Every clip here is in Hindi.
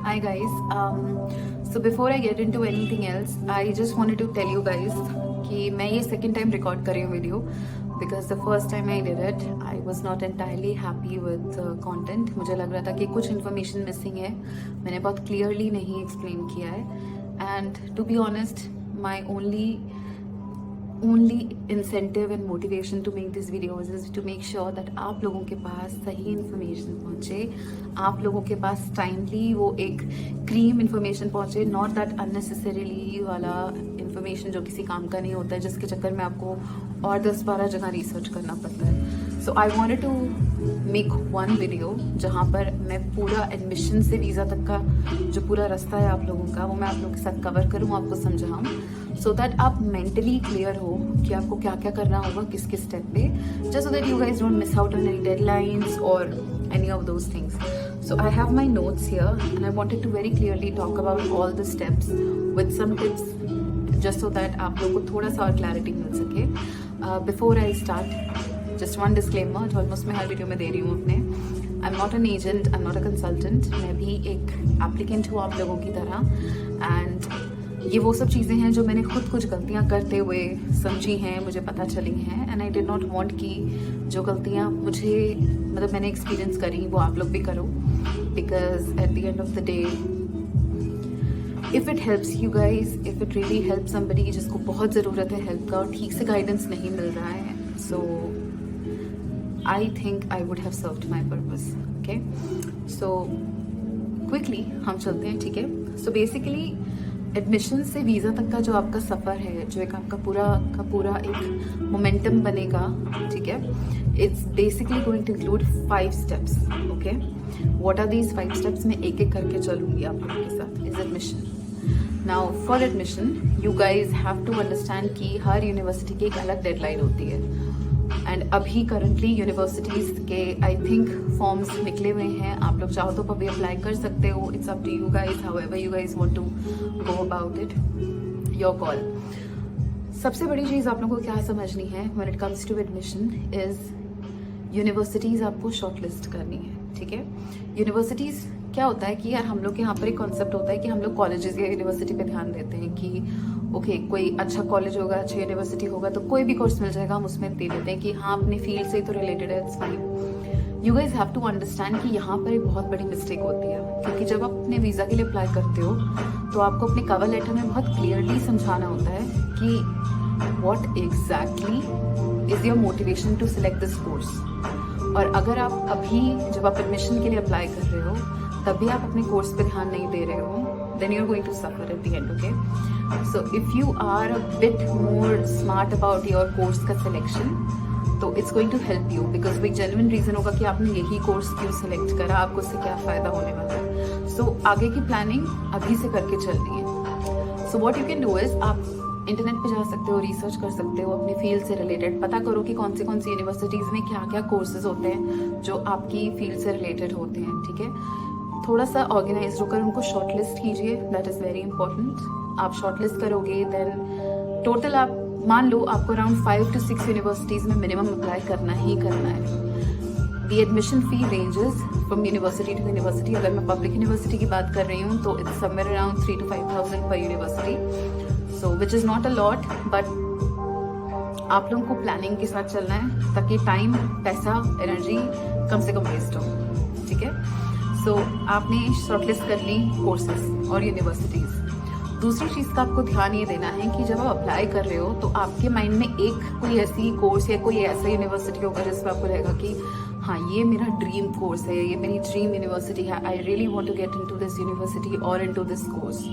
Hi guys. So before I get into anything else, I just wanted to tell you guys कि मैं ये second time record कर रही हूँ video because the first time I did it, I was not entirely happy with the content. मुझे लग रहा था कि कुछ information missing है, मैंने बहुत clearly नहीं explain किया है. And to be honest, my only incentive and motivation to make these videos is to make sure that आप लोगों के पास सही information पहुँचे, आप लोगों के पास timely वो एक cream information पहुँचे, not that unnecessarily वाला information जो किसी काम का नहीं होता है, जिसके चक्कर में आपको और 10-12 जगह research करना पड़ता है. So I wanted to make one video जहाँ पर मैं पूरा admission से visa तक का जो पूरा रास्ता है आप लोगों का वो मैं आप लोगों के साथ cover करूँ, आपको समझाऊँ, so that आप mentally clear हो कि आपको क्या क्या करना होगा किस किस step पे, just so that you guys don't miss out on any deadlines or any of those things. So I have my notes here and I wanted to very clearly talk about all the steps with some tips just so that आप लोगों को थोड़ा सा और clarity मिल सके. Before I start, just one disclaimer जो ऑलमोस्ट मैं हर वीडियो में दे रही हूँ अपने, I'm not an agent, I'm not a consultant, मैं भी एक applicant हूँ आप लोगों की तरह. And ये वो सब चीज़ें हैं जो मैंने खुद कुछ गलतियाँ करते हुए समझी हैं, मुझे पता चली हैं. And I did not want कि जो गलतियाँ मुझे मतलब मैंने एक्सपीरियंस करी वो आप लोग भी करो, because at the end of the day if it helps you guys, if it really help somebody जिसको बहुत ज़रूरत है हेल्प का और ठीक से गाइडेंस नहीं मिल रहा है, so I think I would have served my purpose. Okay, so quickly हम चलते हैं. ठीक है, सो बेसिकली एडमिशन से वीज़ा तक का जो आपका सफ़र है, जो एक आपका पूरा एक मोमेंटम बनेगा, ठीक है, it's basically going to include 5 steps. Okay, what are these 5 steps? मैं एक एक करके चलूँगी आप लोगों के साथ. Is admission. Now for admission you guys have to understand कि हर यूनिवर्सिटी की एक अलग डेडलाइन होती है. एंड अभी करंटली यूनिवर्सिटीज़ के आई थिंक फॉर्म्स निकले हुए हैं. आप लोग चाहो तो अभी अप्लाई कर सकते हो. It's up to you guys, however you guys want to go about it, your call. सबसे बड़ी चीज़ आप लोगों को क्या समझनी है when it comes to admission is universities आपको शॉर्टलिस्ट करनी है. ठीक है, यूनिवर्सिटीज़ क्या होता है कि यार हम लोग के यहाँ पर एक कॉन्सेप्ट होता है कि हम लोग कॉलेजेस या यूनिवर्सिटी पे ध्यान देते हैं कि ओके कोई अच्छा कॉलेज होगा, अच्छी यूनिवर्सिटी होगा तो कोई भी कोर्स मिल जाएगा, हम उसमें दे देते हैं कि हाँ अपनी फील्ड से तो रिलेटेड है, it's fine. You guys have to understand कि यहाँ पर एक बहुत बड़ी मिस्टेक होती है, क्योंकि जब आप अपने वीज़ा के लिए अप्लाई करते हो तो आपको अपने कवर लेटर में बहुत क्लियरली समझाना होता है कि what exactly is your motivation to select this course. और अगर आप अभी जब आप एडमिशन के लिए अप्लाई कर रहे हो तब भी आप अपने कोर्स पे ध्यान नहीं दे रहे हो, then you're going to suffer at the end. Okay, so if you are a bit more smart about your course का selection, तो it's going to help you because वो एक genuine reason होगा कि आपने यही कोर्स क्यों select करा, आपको उससे क्या फ़ायदा होने वाला है. So आगे की planning अभी से करके चलनी है. So what you can do is आप इंटरनेट पे जा सकते हो, रिसर्च कर सकते हो, अपनी फील्ड से रिलेटेड पता करो कि कौन सी यूनिवर्सिटीज़ में क्या क्या कोर्सेज होते हैं जो आपकी फील्ड से रिलेटेड होते हैं. ठीक है, थोड़ा सा ऑर्गेनाइज होकर उनको शॉर्टलिस्ट कीजिए, दैट इज़ वेरी इंपॉर्टेंट. आप शॉर्टलिस्ट करोगे देन टोटल आप मान लो आपको अराउंड 5 to 6 यूनिवर्सिटीज़ में मिनिमम अप्लाई करना ही करना है. The admission fee ranges from university to university. अगर मैं पब्लिक यूनिवर्सिटी की बात कर रही हूँ तो इट्स समवेयर अराउंड 3 to 5,000 पर university, so which is not a lot, but आप लोगों को प्लानिंग के साथ चलना है ताकि टाइम, पैसा, एनर्जी कम से कम वेस्ट हो. ठीक है, सो आपने शॉर्टलिस्ट कर ली कोर्सेज और यूनिवर्सिटीज़. दूसरी चीज़ का आपको ध्यान ये देना है कि जब आप अप्लाई कर रहे हो तो आपके माइंड में एक कोई ऐसी कोर्स या कोई ऐसा यूनिवर्सिटी होगा जिसमें आपको रहेगा कि हाँ ये मेरा ड्रीम कोर्स है, ये मेरी ड्रीम यूनिवर्सिटी है, I really want to get into this university और इनटू दिस कोर्स,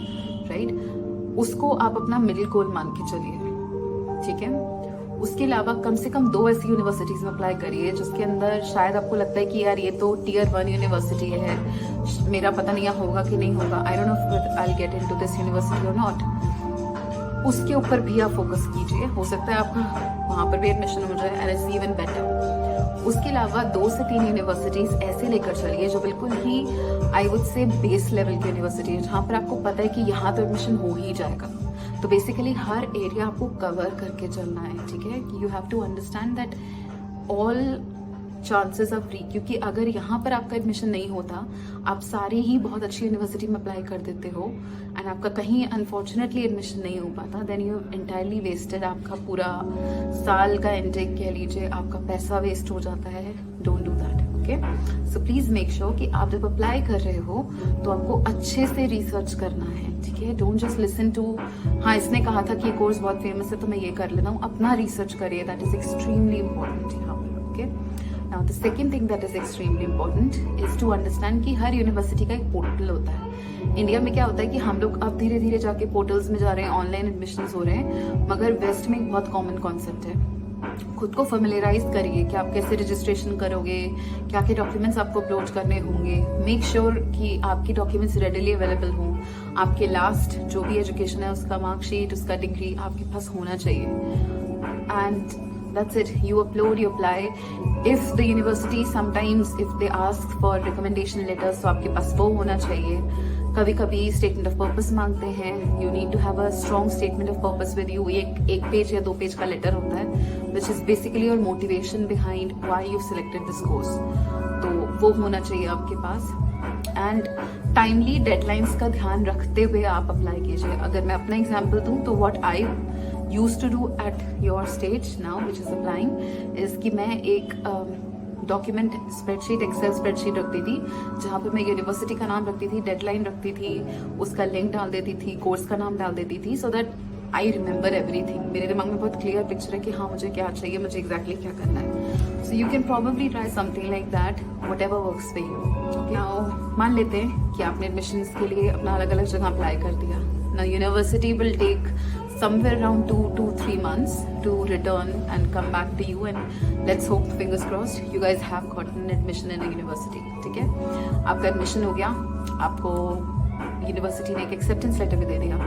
राइट. उसको आप अपना मिडिल गोल मान के चलिए. ठीक है, उसके अलावा कम से कम 2 ऐसी यूनिवर्सिटीज़ में अप्लाई करिए जिसके अंदर शायद आपको लगता है कि यार ये तो Tier 1 यूनिवर्सिटी है, मेरा पता नहीं होगा कि नहीं होगा, I don't know if I will get into this university और नॉट. उसके ऊपर भी आप फोकस कीजिए, हो सकता है आपका वहाँ पर भी एडमिशन हो जाए एंड इट्स इवन बेटर. उसके अलावा 2 से 3 यूनिवर्सिटीज़ ऐसे लेकर चलिए जो बिल्कुल ही I would say base level की यूनिवर्सिटी है, जहाँ पर आपको पता है कि यहाँ तो एडमिशन हो ही जाएगा. तो बेसिकली हर एरिया आपको कवर करके चलना है. ठीक है, you have to understand that all chances of free, क्योंकि अगर यहाँ पर आपका एडमिशन नहीं होता, आप सारे ही बहुत अच्छी यूनिवर्सिटी में अप्लाई कर देते हो एंड आपका कहीं अनफॉर्चुनेटली एडमिशन नहीं हो पाता, देन यू एंटायरली वेस्टेड, आपका पूरा साल का इनटेक कह लीजिए, आपका पैसा वेस्ट हो जाता है. Don't do that. Okay, so please make sure कि आप जब अप्लाई कर रहे हो तो आपको अच्छे से रिसर्च करना है. ठीक है, डोंट जस्ट लिसन टू हाँ इसने कहा था कि ये कोर्स बहुत फेमस है तो मैं ये कर लेता हूँ. अपना रिसर्च करिए, दैट इज एक्सट्रीमली इंपॉर्टेंट यहाँ पर. Okay, now the second thing that is extremely important is to understand कि हर यूनिवर्सिटी का एक पोर्टल होता है. इंडिया में क्या होता है कि हम लोग अब धीरे धीरे जाके पोर्टल्स में जा रहे हैं, ऑनलाइन एडमिशन्स हो रहे हैं, मगर वेस्ट में एक बहुत कॉमन कॉन्सेप्ट है. खुद को फेमिलियराइज करिए कि आप कैसे रजिस्ट्रेशन करोगे, क्या क्या डॉक्यूमेंट्स आपको अपलोड करने होंगे. मेक श्योर कि आपकी डॉक्यूमेंट्स रेडिली अवेलेबल हों. आपके लास्ट जो भी एजुकेशन है उसका मार्कशीट, उसका डिग्री आपके पास होना चाहिए. And that's it, you upload, you apply. If the university sometimes if they ask for recommendation letters, तो आपके पास वो होना चाहिए. कभी कभी स्टेटमेंट ऑफ पर्पस मांगते हैं. You need to have a strong statement of purpose with you. एक पेज या 2 पेज का लेटर होता है which is basically your motivation behind why you selected this course. तो वो होना चाहिए आपके पास. एंड टाइमली डेडलाइंस का ध्यान रखते हुए आप अप्लाई कीजिए. अगर मैं अपना एग्जाम्पल दूँ तो what I used to do at your stage now which is applying is कि मैं एक डॉक्यूमेंट स्प्रेडशीट, एक्सेल स्प्रेडशीट रखती थी जहाँ पे मैं यूनिवर्सिटी का नाम रखती थी, डेडलाइन रखती थी, उसका लिंक डाल देती थी, कोर्स का नाम डाल देती थी, so that I remember everything. मेरे दिमाग में बहुत क्लियर पिक्चर है कि हाँ मुझे क्या चाहिए, मुझे एग्जैक्टली क्या करना है. So you can probably try something like that, what ever works for you. Okay, मान लेते हैं कि आपने एडमिशन्स के लिए अपना अलग अलग जगह अप्लाई कर दिया. Now university will take somewhere around 2 to 3 months to return and come back to you, and let's hope, fingers crossed, you guys have gotten an admission in a university. ठीक है, आपका एडमिशन हो गया, आपको यूनिवर्सिटी ने एक एक्सेप्टेंस लेटर भी दे दिया.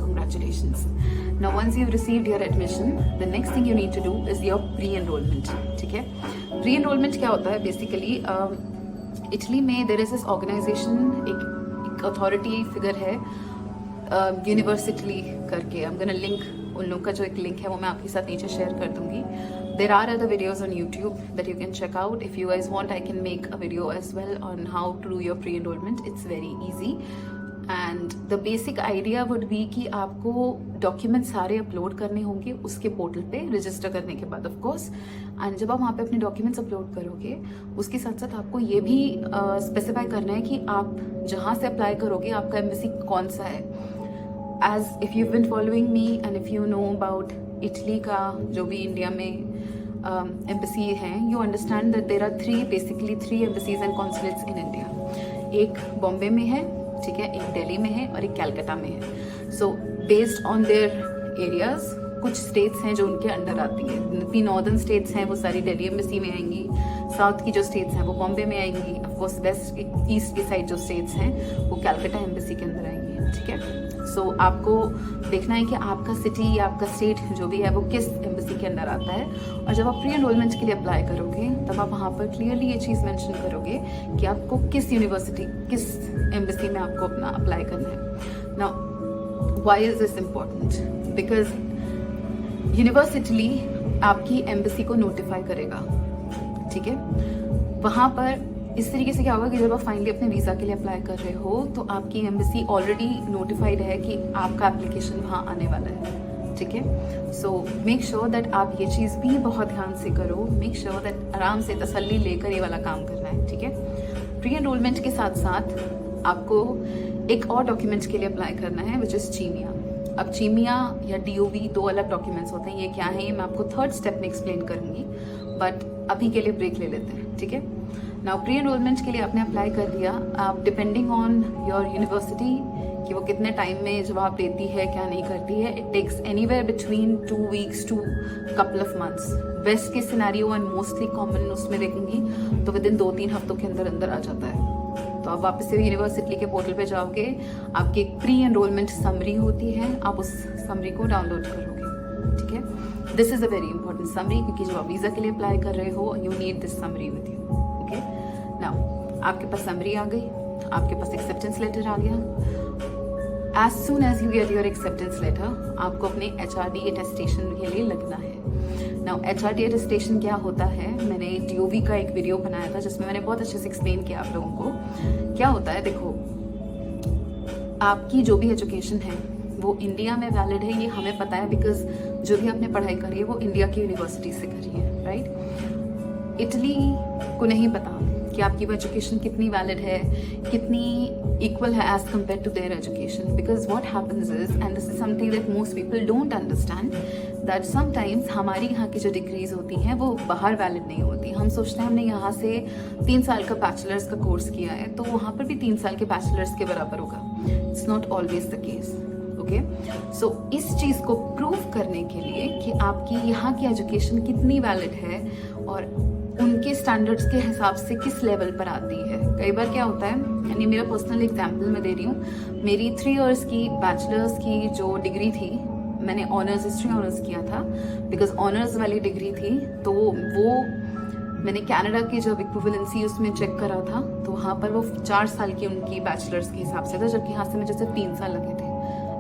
Congratulations. Now once you've received your admission, the next thing you need to do is your pre-enrollment. ठीक है, pre-enrollment क्या होता है बेसिकली, इटली में there is this organization, एक अथॉरिटी फिगर है यूनिवर्सिटी करके. I'm gonna link, उन लोगों का जो एक लिंक है वो मैं आपके साथ नीचे शेयर कर दूंगी. There are other videos on YouTube that you can check out. If you guys want, I can make a video as well on how to do your pre-enrollment. It's very easy. And the basic idea would be कि आपको डॉक्यूमेंट सारे अपलोड करने होंगे उसके पोर्टल पे रजिस्टर करने के बाद, ऑफ कोर्स. एंड जब आप वहाँ पे अपने डॉक्यूमेंट्स अपलोड करोगे उसके साथ साथ आपको ये भी स्पेसिफाई करना है कि आप जहाँ से अप्लाई करोगे आपका एम्बेसी कौन सा है. As if you've been following me and if you know about Italy का जो भी इंडिया में एम्बेसी है, you understand that there are basically three embassies and consulates in India. एक बॉम्बे में है, ठीक है, एक दिल्ली में है और एक कलकत्ता में है. So based on their areas, कुछ स्टेट्स हैं जो उनके अंडर आती हैं. जितनी नॉर्दर्न स्टेट्स हैं वो सारी दिल्ली एम्बेसी में आएंगी, साउथ की जो स्टेट्स हैं वो बॉम्बे में आएंगी, ऑफकोर्स वेस्ट ईस्ट की साइड जो स्टेट्स हैं वो कलकत्ता एम्बेसी के अंदर आएंगी. ठीक है, सो आपको देखना है कि आपका सिटी या आपका स्टेट जो भी है वो किस एम्बेसी के अंदर आता है. और जब आप प्री एनरोलमेंट के लिए अप्लाई करोगे तब आप वहाँ पर क्लियरली ये चीज़ मेंशन करोगे कि आपको किस यूनिवर्सिटी, किस एम्बेसी में आपको अपना अप्लाई करना है. Now why is this important? Because university आपकी एम्बेसी को नोटिफाई करेगा. ठीक है, वहाँ पर इस तरीके से क्या होगा कि जब आप फाइनली अपने वीज़ा के लिए अप्लाई कर रहे हो तो आपकी एम्बेसी ऑलरेडी नोटिफाइड है कि आपका एप्लीकेशन वहाँ आने वाला है. ठीक है, सो मेक श्योर दैट आप ये चीज़ भी बहुत ध्यान से करो. मेक श्योर दैट आराम से तसल्ली लेकर ये वाला काम करना है. ठीक है, प्री एनरोलमेंट के साथ साथ आपको एक और डॉक्यूमेंट्स के लिए अप्लाई करना है विच इज़ चीमिया. अब चीमिया या DOV 2 अलग डॉक्यूमेंट्स होते हैं. ये क्या है ये मैं आपको 3rd स्टेप में एक्सप्लेन करूँगी, बट अभी के लिए ब्रेक ले लेते हैं. ठीक है, नाउ प्री एनरोलमेंट के लिए आपने अप्लाई कर दिया. आप डिपेंडिंग ऑन योर यूनिवर्सिटी कि वो कितने टाइम में जवाब देती है क्या नहीं करती है, it takes anywhere between 2 weeks to couple of months. Best के सिनेरियो एंड मोस्टली कॉमन उसमें देखेंगी तो विदिन 2-3 हफ्तों के अंदर अंदर आ जाता है. तो आप वापस से यूनिवर्सिटी के पोर्टल पे जाओगे, आपकी एक प्री एनरोलमेंट समरी होती है, आप उस समरी को डाउनलोड करोगे. ठीक है, this is a very important summary क्योंकि जब आप वीज़ा के लिए अप्लाई कर रहे हो you need this summary with you. Okay, now आपके पास समरी आ गई, आपके पास एक्सेप्टेंस लेटर आ गया. As soon as you get your acceptance letter आपको अपने HRD अटेस्टेशन के लिए लगना है. नाउ HRD अटेस्टेशन क्या होता है, मैंने DOV का एक वीडियो बनाया था जिसमें मैंने बहुत अच्छे से एक्सप्लेन किया आप लोगों को क्या होता है। देखो, आपकी जो भी एजुकेशन है वो इंडिया में वैलिड है, ये हमें पता है, बिकॉज जो भी आपने पढ़ाई करी है वो इंडिया की यूनिवर्सिटी से करी है, राइट। इटली को नहीं पता कि आपकी वो एजुकेशन कितनी वैलिड है, कितनी इक्वल है as compare to their education, because what happens is, and this is something that most people don't understand, that sometimes हमारी यहाँ की जो डिग्रीज होती हैं वो बाहर वैलिड नहीं होती। हम सोचते हैं हमने यहाँ से 3 साल का बैचलर्स का कोर्स किया है तो वहाँ पर भी 3 साल के बैचलर्स के बराबर होगा। It's not always the case, okay. So इस चीज़ को प्रूव करने के लिए कि आपकी यहाँ की एजुकेशन कितनी वैलिड है और उनके स्टैंडर्ड्स के हिसाब से किस लेवल पर आती है। कई बार क्या होता है, यानी मेरा पर्सनल एग्जांपल मैं दे रही हूँ, मेरी 3 इयर्स की बैचलर्स की जो डिग्री थी, मैंने ऑनर्स हिस्ट्री ऑनर्स किया था, बिकॉज ऑनर्स वाली डिग्री थी, तो वो मैंने कनाडा की जब इक्विवेलेंसी उसमें चेक करा था तो वहाँ पर वो 4 साल की उनकी बैचलर्स के हिसाब से था, जबकि यहाँ से मुझे सिर्फ 3 साल लगे थे।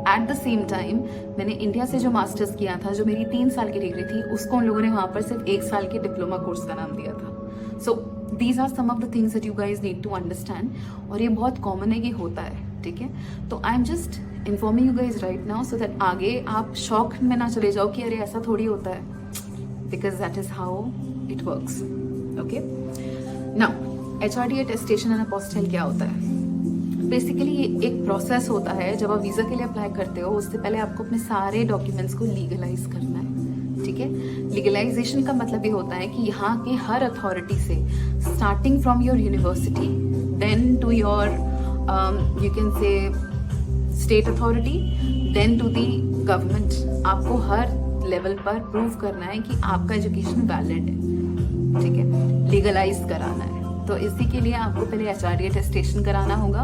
एट द सेम टाइम मैंने इंडिया से जो मास्टर्स किया था, जो मेरी 3 साल की डिग्री थी, उसको उन लोगों ने वहाँ पर सिर्फ 1 साल के डिप्लोमा कोर्स का नाम दिया था। So these are some of the things that you guys need to understand, और ये बहुत कॉमन है कि होता है, ठीक है। तो I am just informing you guys right now so that आगे आप शॉक में ना चले जाओ कि अरे ऐसा थोड़ी होता है, because that is how it works, okay. Now HRD attestation and apostille क्या होता है? बेसिकली ये एक प्रोसेस होता है। जब आप वीज़ा के लिए अप्लाई करते हो उससे पहले आपको अपने सारे डॉक्यूमेंट्स को लीगलाइज करना है, ठीक है। लीगलाइजेशन का मतलब ये होता है कि यहाँ के हर अथॉरिटी से, starting from your university then to your you can say state authority then to the government, आपको हर लेवल पर प्रूव करना है कि आपका एजुकेशन वैलिड है, ठीक है, लीगलाइज कराना है। तो इसी के लिए आपको पहले HRD अटेस्टेशन कराना होगा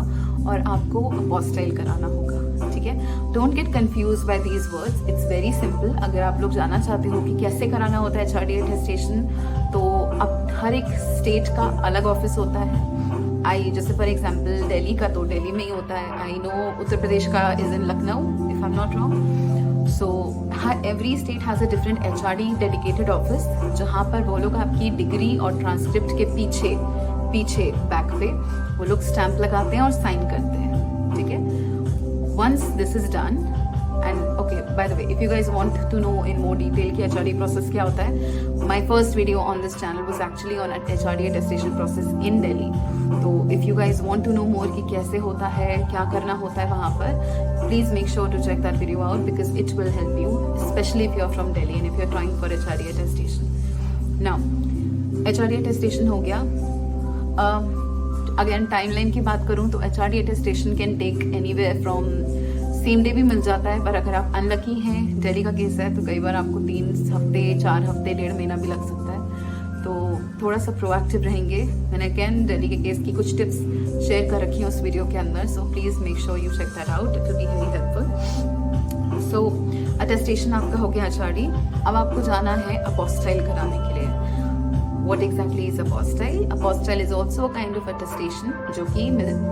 और आपको अपोस्टाइल कराना होगा, ठीक है। Don't get confuse by these words, it's very simple. अगर आप लोग जानना चाहते हो कि कैसे कराना होता है HRD अटेस्टेशन, तो अब हर एक स्टेट का अलग ऑफिस होता है। जैसे फॉर एग्जाम्पल दिल्ली का तो दिल्ली में ही होता है। आई नो उत्तर प्रदेश का is in Lucknow, if I am not wrong. So every state has a different HRD dedicated office, जहाँ पर वो लोग आपकी डिग्री और ट्रांसक्रिप्ट के पीछे बैक पे वो लोग स्टैंप लगाते हैं और साइन करते हैं, ठीक है। Once this is done, and okay, by the way, if you guys want to know in more detail कि HRD प्रोसेस क्या होता है, my first video on this channel was actually on HRD attestation process in Delhi. तो if you guys want to know more कि कैसे होता है, क्या करना होता है वहाँ पर, please make sure to check that video out, because it will help you, specially if you are from Delhi and if you are trying for HRD attestation. Now HRD attestation हो गया। अगेन टाइमलाइन की बात करूं तो HRD attestation can take anywhere from same day भी मिल जाता है, पर अगर आप अनलकी हैं, दिल्ली का केस है, तो कई बार आपको 3 हफ्ते, 4 हफ्ते, 1.5 महीना भी लग सकता है। तो थोड़ा सा प्रोएक्टिव रहेंगे। मैंने अगेन दिल्ली के केस की कुछ टिप्स शेयर कर रखी हैं उस वीडियो के अंदर, so please make sure you check that out, it will be really helpful. So attestation आपका हो गया HRD। अब आपको जाना है अपोस्टाइल कराने के लिए। What exactly is apostille? Apostille is also a kind of attestation जो कि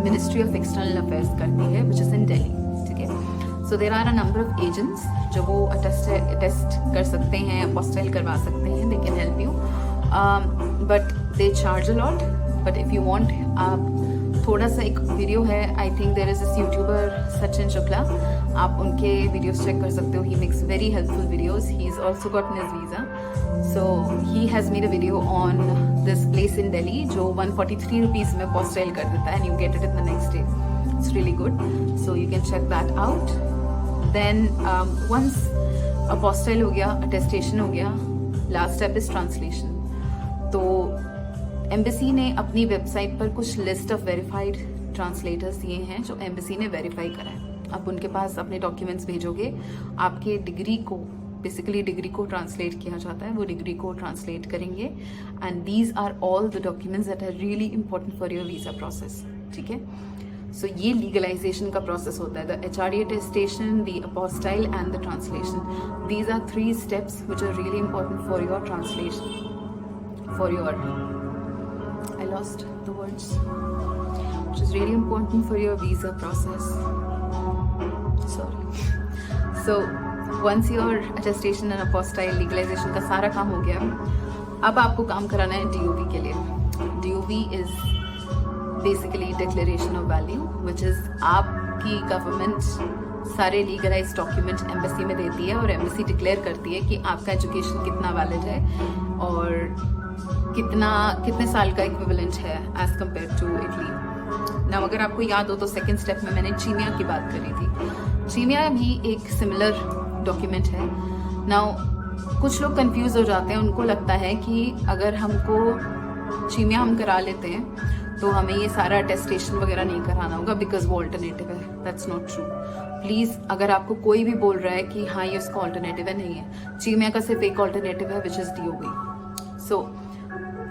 Ministry of External Affairs करती है, which is in Delhi, ठीक है। So there are a number of agents जो वो attest कर सकते हैं, apostille करवा सकते हैं, they can help you, but they charge a lot. But if you want, आप थोड़ा सा एक वीडियो है, I think there is this YouTuber Sachin Shukla, आप उनके वीडियोस चेक कर सकते हो, he makes very helpful videos, he is also got his visa, so he has made a video on this place in Delhi जो 143 रुपीज़ में अपोस्टाइल कर देता है and you get it in the next day, it's really good, so you can check that out. Then once apostille हो गया, अटेस्टेशन हो गया, लास्ट स्टेप इज ट्रांसलेशन। तो एम्बेसी ने अपनी वेबसाइट पर कुछ लिस्ट ऑफ वेरीफाइड ट्रांसलेटर्स दिए हैं जो एम्बेसी ने वेरीफाई करा है। आप उनके पास अपने डॉक्यूमेंट्स भेजोगे, आपके डिग्री को, बेसिकली डिग्री को ट्रांसलेट किया जाता है, वो डिग्री को ट्रांसलेट करेंगे and these are all the documents that are really important for your visa process, ठीक है। सो ये लीगलाइजेशन का प्रोसेस होता है, the HRD attestation, the apostille and the translation. These are 3 steps which are really important for your translation, for your, I lost the words, which is really important for your visa process. Sorry. So once your attestation and apostille legalisation का सारा काम हो गया, अब आपको काम कराना है DOV के लिए. DOV is basically declaration of value, which is आपकी गवर्नमेंट सारे लीगलाइज डॉक्यूमेंट एम्बेसी में देती है और एम्बेसी डिक्लेयर करती है कि आपका एजुकेशन कितना वैलिड है और कितने साल का इक्विवेलेंट है as compare to Italy. Now अगर आपको याद हो तो सेकेंड स्टेप में मैंने चीमिया की बात करी थी. चीमिया भी एक सिमिलर डॉक्यूमेंट है. नाउ कुछ लोग कंफ्यूज हो जाते हैं, उनको लगता है कि अगर हमको चीमिया हम करा लेते हैं तो हमें ये सारा अटेस्टेशन वगैरह नहीं कराना होगा बिकॉज वो ऑल्टरनेटिव है. That's not true. प्लीज़, अगर आपको कोई भी बोल रहा है कि हाँ ये उसका ऑल्टरनेटिव है, नहीं है. चीमिया का सिर्फ एक ऑल्टरनेटिव है which is DOV. So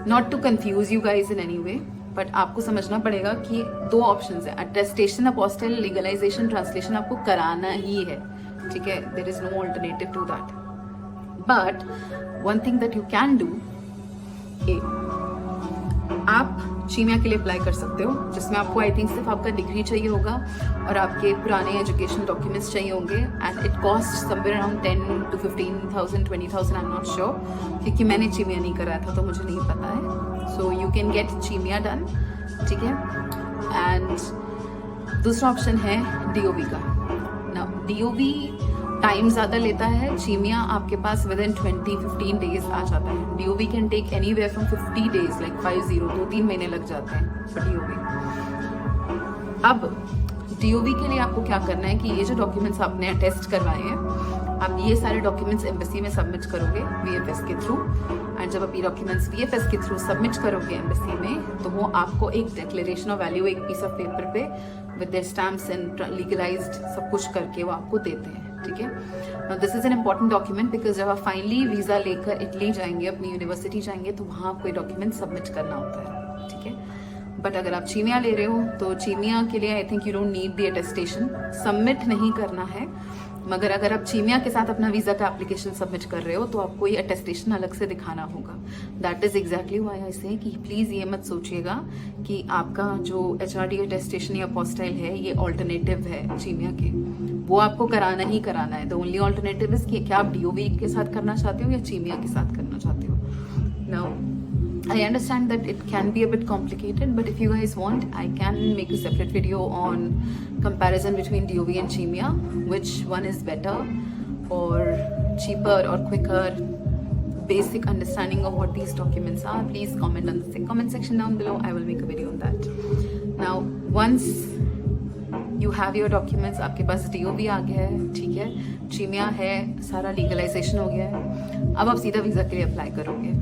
not to confuse you guys in any way, but आपको समझना पड़ेगा कि 2 ऑप्शंस है, अटेस्टेशन, अपोस्टाइल, लीगलाइजेशन, ट्रांसलेशन आपको कराना ही है. ठीक है, there is no alternative to that. But one thing that you can do, आप चीमिया के लिए अप्लाई कर सकते हो, जिसमें आपको आई थिंक सिर्फ आपका डिग्री चाहिए होगा और आपके पुराने एजुकेशन डॉक्यूमेंट्स चाहिए होंगे. And it cost somewhere around 10,000 to 15,000, 20,000, I am not sure, क्योंकि मैंने चीमिया नहीं कराया था तो मुझे नहीं पता है. सो यू कैन गेट चीमिया डन. ठीक है. एंड दूसरा ऑप्शन है DOV का. नाउ DOV टाइम ज़्यादा लेता है, चीमिया आपके पास विद इन 20-15 डेज आ जाता है. DOV can take anywhere from 50 days, like 50, 2-3 महीने लग जाते हैं फॉर DOV. अब DOV के लिए आपको क्या करना है कि ये जो डॉक्यूमेंट्स आपने अटेस्ट करवाए हैं, आप ये सारे डॉक्यूमेंट्स एम्बेसी में सबमिट करोगे VFS के थ्रू. एंड जब आप ये डॉक्यूमेंट्स VFS के थ्रू सबमिट करोगे एम्बेसी में, तो वो आपको एक डिक्लेरेशन ऑफ वैल्यू, एक पीस ऑफ पेपर पे with their stamps and legalised सब कुछ करके वो आपको देते हैं. ठीक है. This is an important document because जब आप फाइनली वीज़ा लेकर इटली जाएंगे, अपनी यूनिवर्सिटी जाएंगे, तो वहाँ आपको डॉक्यूमेंट सबमिट करना होता है. ठीक है. बट अगर आप चीमिया ले रहे हो तो चीमिया के लिए I think you don't need the attestation, submit नहीं करना है. मगर अगर आप चीमिया के साथ अपना वीज़ा का एप्लीकेशन सबमिट कर रहे हो तो आपको ये अटेस्टेशन अलग से दिखाना होगा. That is exactly why I से कि प्लीज़ ये मत सोचिएगा कि आपका जो HRD अटेस्टेशन या अपोस्टाइल है ये ऑल्टरनेटिव है चीमिया के. वो आपको कराना ही कराना है. द ओनली ऑल्टरनेटिव इज कि क्या आप DOV के साथ करना चाहते हो या चीमिया के साथ करना चाहते हो. Now I understand that it can be a bit complicated, but if you guys want, I can make a separate video on comparison between DOV and Chimia, which one is better or cheaper or quicker, basic understanding of what these documents are. Please comment on the comment section down below. I will make a video on that. Now, once you have your documents, आपके पास DOV आ गया है, ठीक है, Chimia है, सारा legalization हो गया है, अब आप सीधा वीज़ा के लिए अप्लाई करोगे.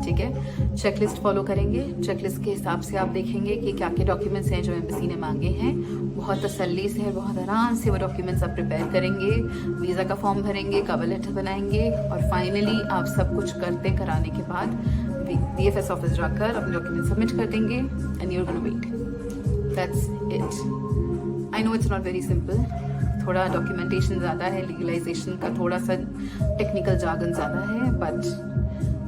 ठीक है. चेकलिस्ट फॉलो करेंगे. चेकलिस्ट के हिसाब से आप देखेंगे कि क्या क्या डॉक्यूमेंट्स हैं जो एम्बेसी ने मांगे हैं. बहुत तसल्ली से, बहुत आराम से वो डॉक्यूमेंट्स आप प्रिपेयर करेंगे, वीज़ा का फॉर्म भरेंगे, कवर लेटर बनाएंगे और फाइनली आप सब कुछ कराने के बाद VFS ऑफिस जाकर अपने डॉक्यूमेंट सबमिट कर देंगे and you are gonna wait. That's it. I know it's not very simple. थोड़ा डॉक्यूमेंटेशन ज़्यादा है, लीगलाइजेशन का थोड़ा सा टेक्निकल जार्गन ज़्यादा है, but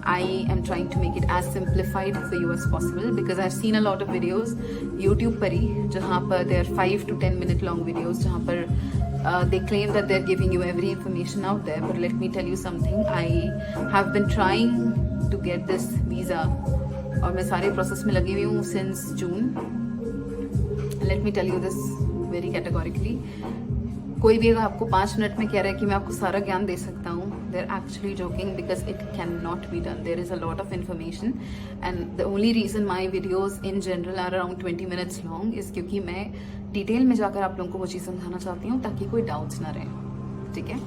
I am trying to make it as simplified for you as possible because I've seen a lot of videos YouTube पर ही जहाँ पर they are 5 to 10 minute long videos जहाँ पर they claim that they're giving you every information out there, but let me tell you something. I have been trying to get this visa और मैं सारे process में लगी हुई हूँ since June. Let me tell you this very categorically. कोई भी अगर आपको 5 मिनट में कह रहा है कि मैं आपको सारा ज्ञान दे सकता हूँ, they're actually joking because it cannot be done. There is a lot of information and the only reason my videos in general are around 20 minutes long is क्योंकि मैं डिटेल में जाकर आप लोगों को वो चीज़ समझाना चाहती हूँ ताकि कोई डाउट्स ना रहे. ठीक है.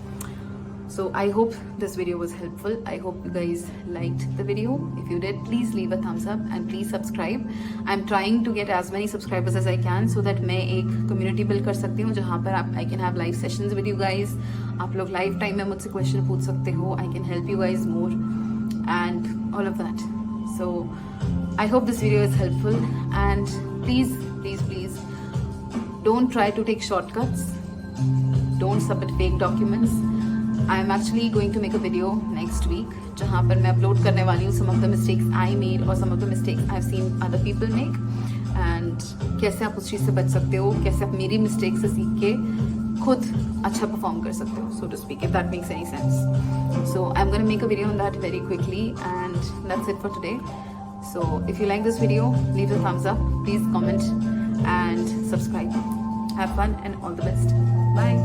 So I hope this video was helpful. I hope you guys liked the video. If you did, please leave a thumbs up and please subscribe. I'm trying to get as many subscribers as I can so that मैं एक community build कर सकती हूँ जहाँ पर I can have live sessions with you guys. आप लोग live time में मुझसे question पूछ सकते हो. I can help you guys more and all of that. So I hope this video is helpful and please don't try to take shortcuts. Don't submit fake documents. I am actually going to make a video next week जहाँ पर मैं अपलोड करने वाली हूँ some of the mistakes I made or some of the mistakes I've seen other people make and कैसे आप उस चीज़ से बच सकते हो, कैसे आप मेरी मिस्टेक से सीख के खुद अच्छा परफॉर्म कर सकते हो, so to speak, if that makes any sense. So I am gonna make a video on that very quickly and that's it for today. So if you like this video, leave a thumbs up, please comment and subscribe. Have fun and all the best. Bye.